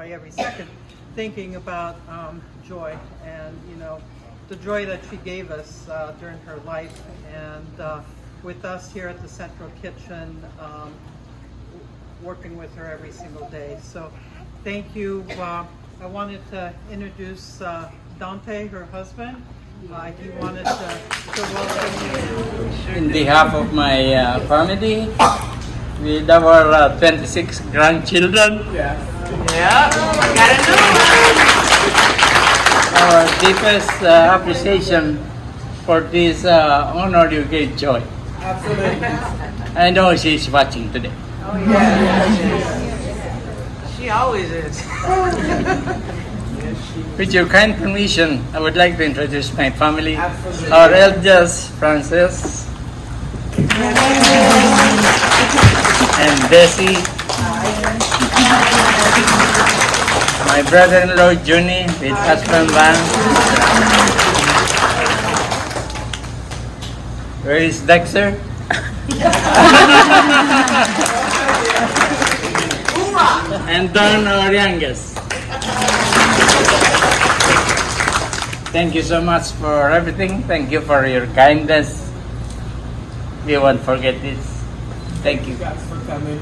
probably every second thinking about Joy and, the joy that she gave us during her life, and with us here at the Central Kitchen, working with her every single day. So thank you. I wanted to introduce Dante, her husband. He wanted to welcome you. In behalf of my family, with our 26 grandchildren, Gotta our deepest appreciation for this honor you gave Joy. Absolutely. I know she's watching today. Oh yeah. She always is. With your kind permission, I would like to introduce my family. Absolutely. Our eldest, Frances, and Bessie. My brother-in-law, Juni, with husband, Van. Where is Dexter? And Don, our youngest. Thank you so much for everything. Thank you for your kindness. We won't forget this. Thank you. Thanks for coming.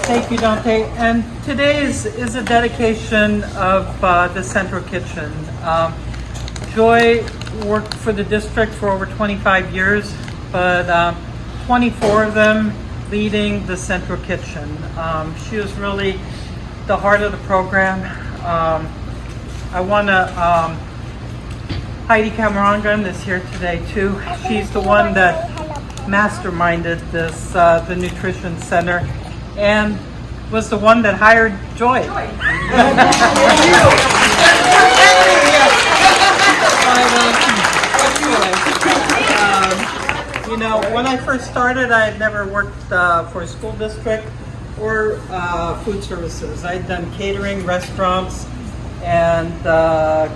Thank you, Dante. And today is a dedication of the Central Kitchen. Joy worked for the district for over 25 years, but 24 of them leading the Central Kitchen. She was really the heart of the program. I want to, Heidi Camerongan is here today too. She's the one that masterminded this, the Nutrition Center, and was the one that hired Joy. When I first started, I had never worked for a school district or food services. I'd done catering, restaurants, and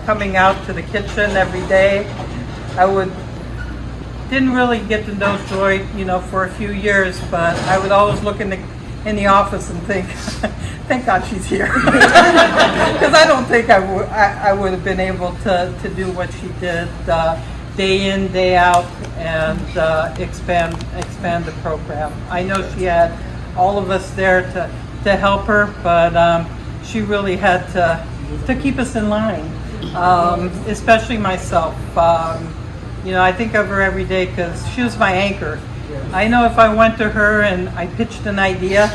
coming out to the kitchen every day. Didn't really get to know Joy, for a few years, but I would always look in the office and think, thank God she's here, because I don't think I would have been able to do what she did day in, day out, and expand the program. I know she had all of us there to help her, but she really had to keep us in line, especially myself. I think of her every day because she was my anchor. I know if I went to her and I pitched an idea,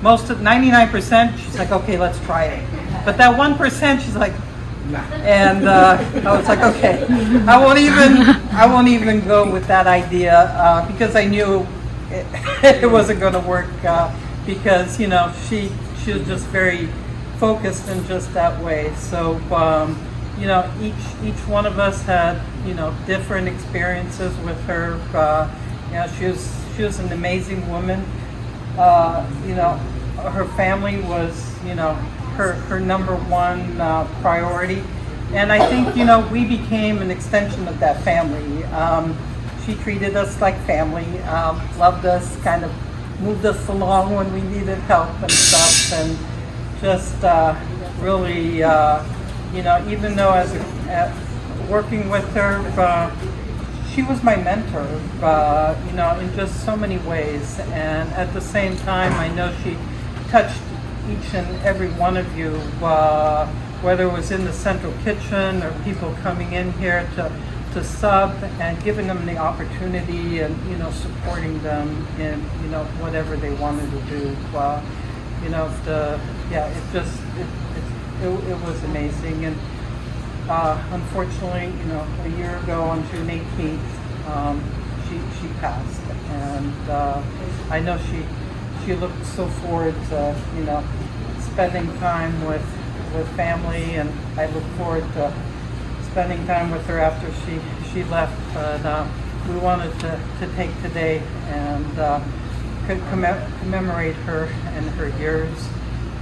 99%, she's like, okay, let's try it. But that 1%, she's like, nah. And I was like, okay, I won't even go with that idea because I knew it wasn't going to work because she was just very focused in just that way. So each one of us had different experiences with her. She was an amazing woman. Her family was her number one priority, and I think we became an extension of that family. She treated us like family, loved us, kind of moved us along when we needed help and stuff, and just really even though as working with her, she was my mentor, in just so many ways. And at the same time, I know she touched each and every one of you, whether it was in the Central Kitchen or people coming in here to sub and giving them the opportunity and, supporting them in, whatever they wanted to do. It was amazing. And unfortunately, a year ago on June 18th, she passed, and I know she looked so forward to spending time with family, and I look forward to spending time with her after she left. But we wanted to take today and commemorate her and her years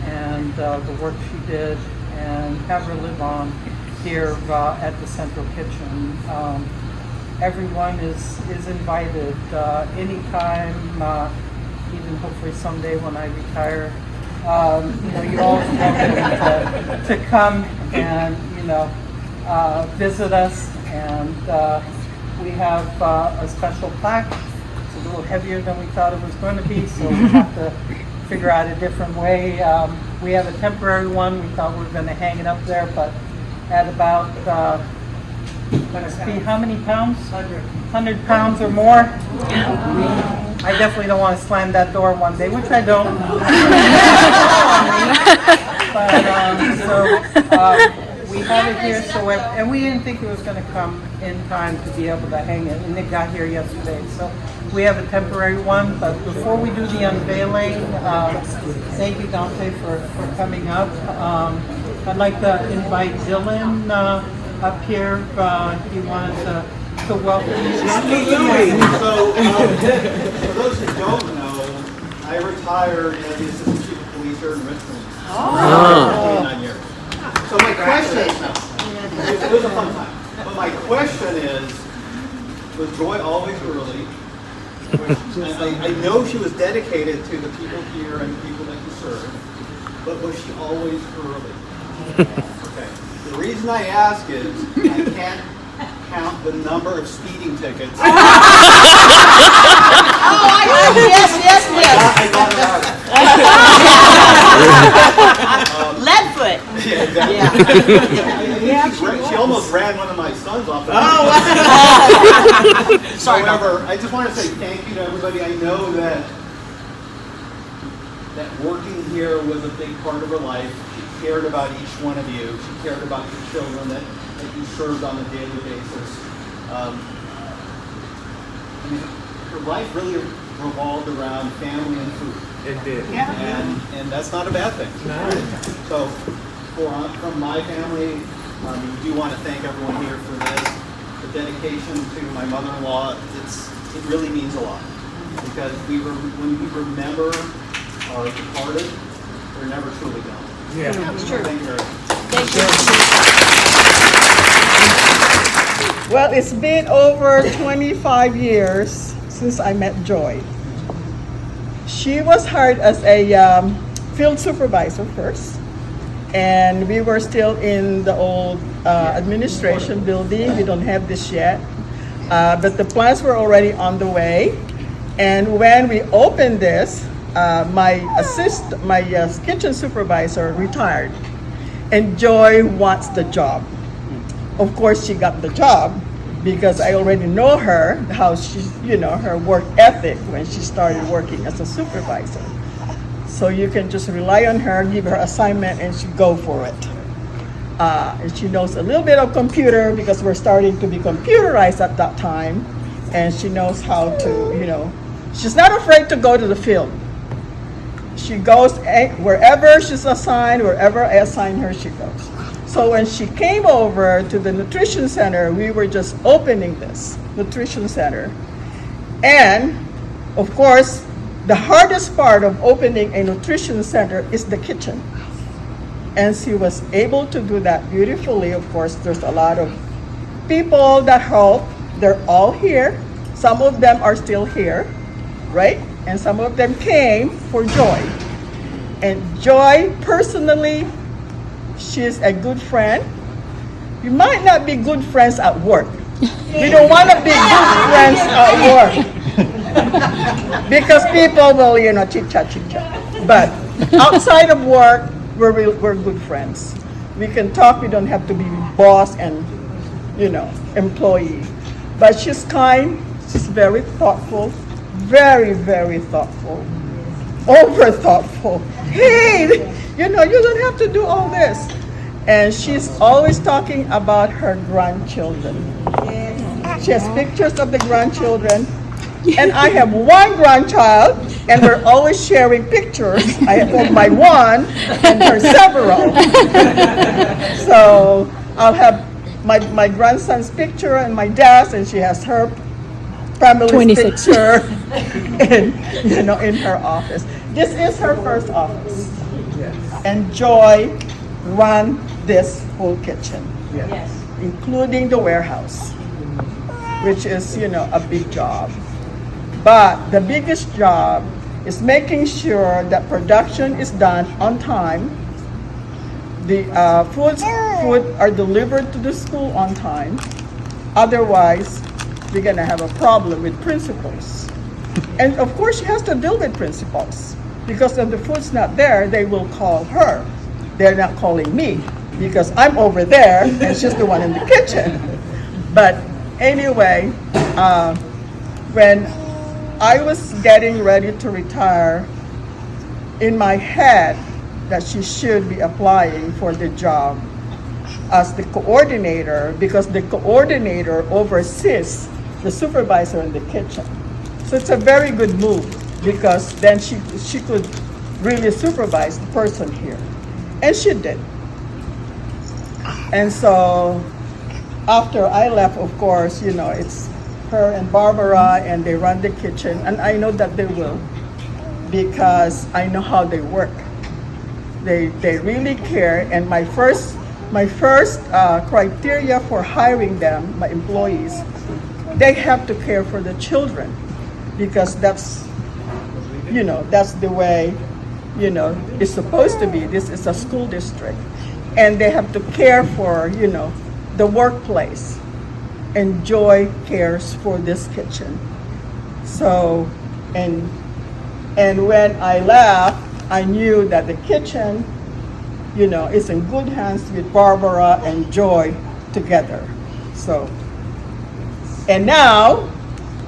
and the work she did, and have her live on here at the Central Kitchen. everyone is invited anytime, even hopefully someday when I retire. You're always welcome to come and, visit us. And we have a special plaque. It's a little heavier than we thought it was going to be, so we have to figure out a different way. We have a temporary one. We thought we were going to hang it up there, but at about, how many pounds? 100 pounds or more. I definitely don't want to slam that door one day, which I don't. We have it here, and we didn't think it was going to come in time to be able to hang it, and it got here yesterday. So we have a temporary one, but before we do the unveiling, thank you, Dante, for coming up. I'd like to invite Dylan up here. He wanted to welcome you. Absolutely. So, for those who don't know, I retired as the assistant chief of police here in Richmond. For 29 years. So my question, it was a fun time. But my question is, was Joy always early? I know she was dedicated to the people here and the people that you serve, but was she always early? Okay. The reason I ask is I can't count the number of speeding tickets. Yes. I got it out. Leadfoot. Yeah, exactly. Yeah. She almost ran one of my sons off the Sorry. However, I just want to say thank you to everybody. I know that working here was a big part of her life. She cared about each one of you. She cared about your children that you served on a daily basis. Her life really revolved around family and food. It did. Yeah. And that's not a bad thing. No. So from my family, we do want to thank everyone here for this. The dedication to my mother-in-law, it really means a lot. Because when we remember our departed, they're never truly gone. Yeah. That's true. Thank you very much. Thank you. Well, it's been over 25 years since I met Joy. She was hired as a field supervisor first, and we were still in the old administration building. We don't have this yet, but the plans were already on the way. And when we opened this, my kitchen supervisor retired, and Joy wants the job. Of course, she got the job because I already know her, how she's, her work ethic when she started working as a supervisor. So you can just rely on her, give her assignment, and she go for it. And she knows a little bit of computer because we're starting to be computerized at that time. And she knows how to, she's not afraid to go to the field. She goes wherever she's assigned, wherever I assign her, she goes. So when she came over to the nutrition center, we were just opening this nutrition center. And of course, the hardest part of opening a nutrition center is the kitchen. And she was able to do that beautifully. Of course, there's a lot of people that help. They're all here. Some of them are still here, right? And some of them came for Joy. And Joy, personally, she's a good friend. We might not be good friends at work. We don't want to be good friends at work. Because people will, chit-chat. But outside of work, we're good friends. We can talk, we don't have to be boss and, employee. But she's kind, she's very thoughtful, very, very thoughtful, over thoughtful. Hey, you don't have to do all this. And she's always talking about her grandchildren. She has pictures of the grandchildren. And I have one grandchild, and we're always sharing pictures. I have of my one and her several. So I'll have my grandson's picture and my dad's, and she has her family's 26. picture in her office. This is her first office. And Joy ran this whole kitchen, Yes. including the warehouse. which is, a big job. But the biggest job is making sure that production is done on time. The food are delivered to the school on time. Otherwise, we're gonna have a problem with principals. And of course, she has to deal with principals because if the food's not there, they will call her. They're not calling me because I'm over there and she's the one in the kitchen. But anyway, when I was getting ready to retire, in my head that she should be applying for the job as the coordinator because the coordinator oversees the supervisor in the kitchen. So it's a very good move because then she could really supervise the person here. And she did. And so after I left, of course, it's her and Barbara and they run the kitchen. And I know that they will because I know how they work. They really care. And my first criteria for hiring them, my employees, they have to care for the children because that's the way, it's supposed to be. This is a school district. And they have to care for, the workplace. And Joy cares for this kitchen. So, and when I left, I knew that the kitchen, is in good hands with Barbara and Joy together. So, and now,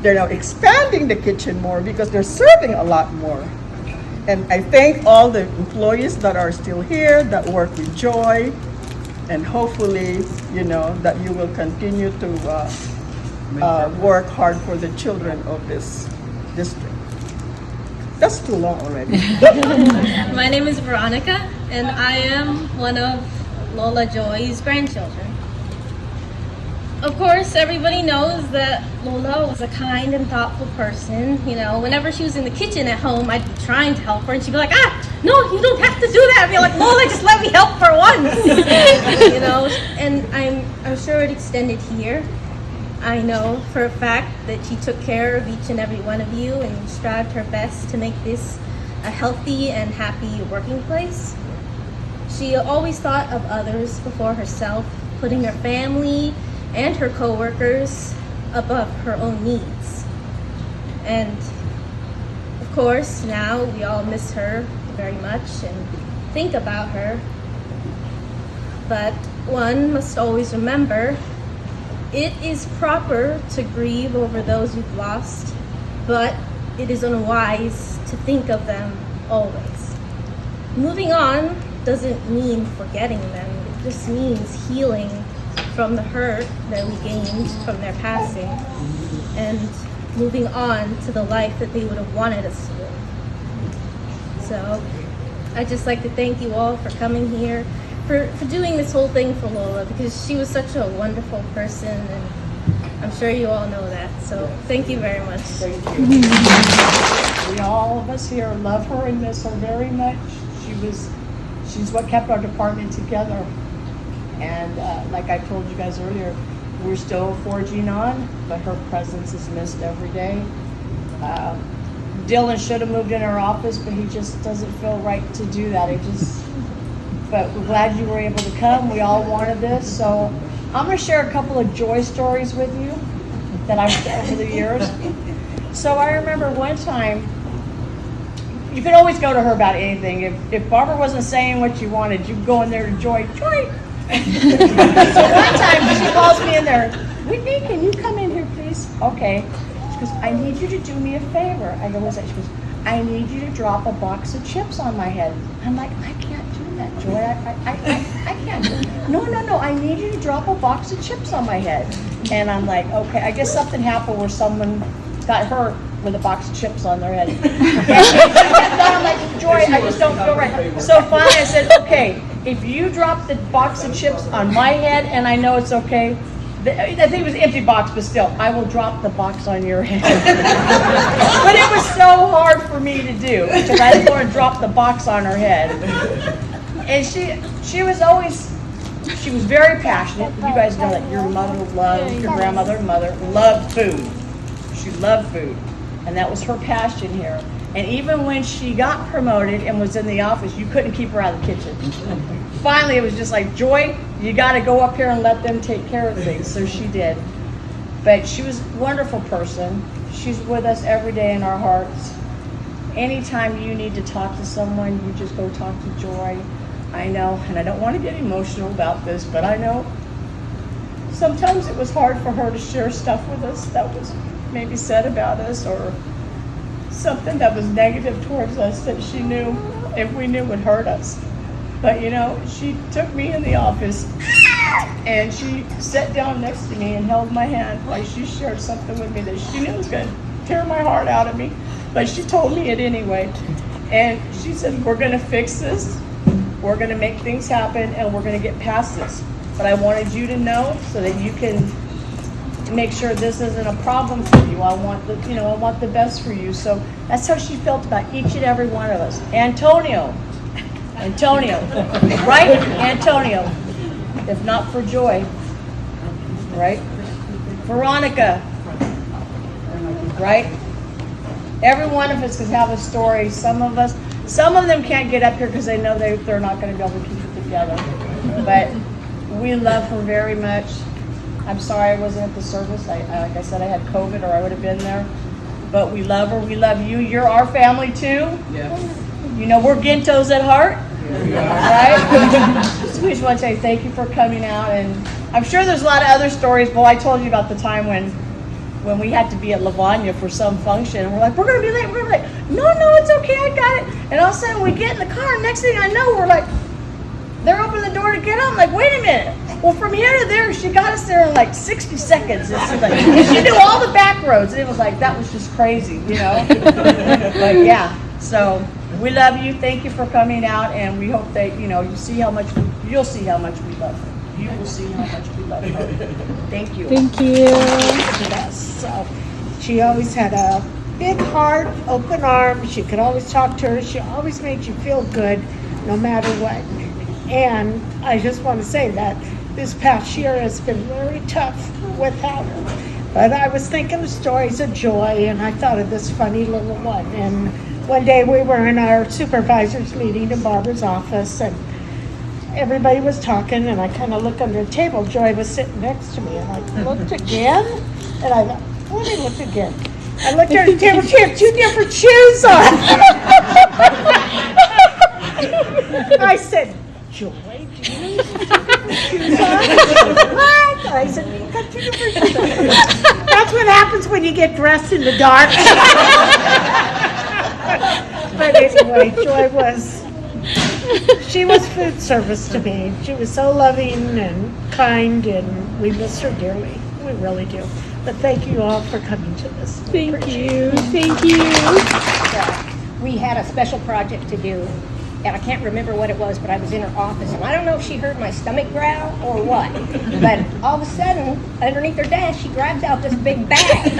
they're now expanding the kitchen more because they're serving a lot more. And I thank all the employees that are still here, that work with Joy, and hopefully, that you will continue to work hard for the children of this district. That's too long already. My name is Veronica, and I am one of Lola Joy's grandchildren. Of course, everybody knows that Lola was a kind and thoughtful person. Whenever she was in the kitchen at home, I'd be trying to help her, and she'd be like, no, you don't have to do that. I'd be like, Lola, just let me help for once. And I'm sure it extended here. I know for a fact that she took care of each and every one of you and strived her best to make this a healthy and happy working place. She always thought of others before herself, putting her family and her co-workers above her own needs. And of course, now we all miss her very much and think about her. But one must always remember, it is proper to grieve over those you've lost, but it is unwise to think of them always. Moving on doesn't mean forgetting them. It just means healing from the hurt that we gained from their passing and moving on to the life that they would have wanted us to live. So I'd just like to thank you all for coming here, for doing this whole thing for Lola, because she was such a wonderful person, and I'm sure you all know that. So thank you very much. We all of us here love her and miss her very much. She's what kept our department together. And like I told you guys earlier, we're still forging on, but her presence is missed every day. Dylan should have moved in our office, but he just doesn't feel right to do that. But we're glad you were able to come. We all wanted this. So I'm going to share a couple of Joy stories with you that I've done over the years. So I remember one time, you could always go to her about anything. If Barbara wasn't saying what you wanted, you'd go in there to Joy. So one time she calls me in there, Whitney, can you come in here, please? Okay. She goes, I need you to do me a favor. I go, what's that? She goes, I need you to drop a box of chips on my head. I'm like, I can't do that, Joy. I can't do it. No, I need you to drop a box of chips on my head. And I'm like, okay, I guess something happened where someone got hurt with a box of chips on their head. And I'm like, Joy, I just don't feel right. So finally I said, okay, if you drop the box of chips on my head and I know it's okay, I think it was an empty box, but still, I will drop the box on your head. But it was so hard for me to do because I didn't want to drop the box on her head. And she was always She was very passionate. You guys know that your mother loved, your grandmother, mother loved food. She loved food. And that was her passion here. And even when she got promoted and was in the office, you couldn't keep her out of the kitchen. Finally, it was just like, Joy, you got to go up here and let them take care of things. So she did. But she was a wonderful person. She's with us every day in our hearts. Anytime you need to talk to someone, you just go talk to Joy. I know, and I don't want to get emotional about this, but I know sometimes it was hard for her to share stuff with us that was maybe said about us or something that was negative towards us that she knew, if we knew, would hurt us. But you know, she took me in the office and she sat down next to me and held my hand while she shared something with me that she knew was going to tear my heart out of me. But she told me it anyway. And she said, we're going to fix this. We're going to make things happen and we're going to get past this. But I wanted you to know so that you can make sure this isn't a problem for you. I want the best for you. So that's how she felt about each and every one of us. Antonio, right? Antonio, if not for Joy, right? Veronica, right? Every one of us could have a story. Some of them can't get up here because they know they're not going to be able to keep it together. But we love her very much. I'm sorry I wasn't at the service. Like I said, I had COVID or I would have been there. But we love her. We love you. You're our family too. Yeah. You know, we're Guintos at heart. Right? So we just want to say thank you for coming out. And I'm sure there's a lot of other stories. But I told you about the time when we had to be at Lavagna for some function. And we're like, we're going to be late. We're going to be late. No, it's okay. I got it. And all of a sudden we get in the car. And next thing I know, we're like, they're opening the door to get on. I'm like, wait a minute. Well, from here to there, she got us there in like 60 seconds. And she knew all the back roads. And it was like, that was just crazy, you know? But yeah, so we love you. Thank you for coming out. And we hope that, you'll see how much we love her. You will see how much we love her. Thank you. Thank you. Yes. So she always had a big heart, open arms. You could always talk to her. She always made you feel good no matter what. And I just want to say that this past year has been very tough without her. But I was thinking of stories of Joy, and I thought of this funny little one. And one day we were in our supervisor's meeting in Barbara's office, and everybody was talking, and I kind of looked under the table. Joy was sitting next to me, and I looked again, and I thought, let me look again. I looked under the table, she had 2 different shoes on. I said, Joy, do you know shoes on? What? I said, you got 2 different shoes on. That's what happens when you get dressed in the dark. But anyway, Joy was food service to me. She was so loving and kind, and we miss her dearly. We really do. But thank you all for coming to this. Thank you. Thank you. We had a special project to do, and I can't remember what it was, but I was in her office, and I don't know if she heard my stomach growl or what, but all of a sudden, underneath her desk, she grabs out this big bag.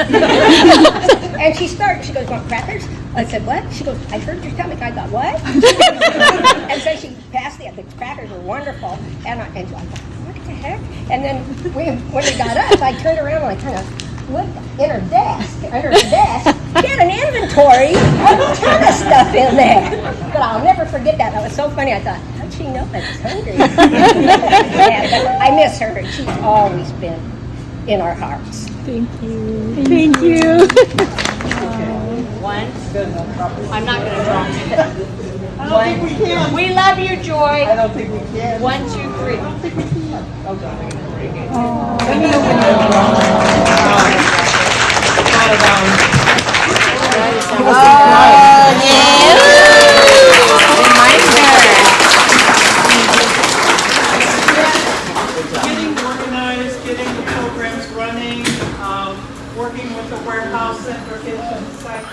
And she goes, want crackers? I said, what? She goes, I heard your stomach. I thought, what? And so she passed the crackers were wonderful, and I thought, what the heck? And then when we got up, I turned around and I kind of looked in her desk, under her desk. She had an inventory of a ton of stuff in there. But I'll never forget that. That was so funny. I thought, how'd she know I was hungry? Yeah, but I miss her. She's always been in our hearts. Thank you. Thank you. One. I'm not going to drop it. I don't think we can. We love you, Joy. I don't think we can. 1, 2, 3. Getting organized, getting the programs running, working with the warehouse and kitchen site.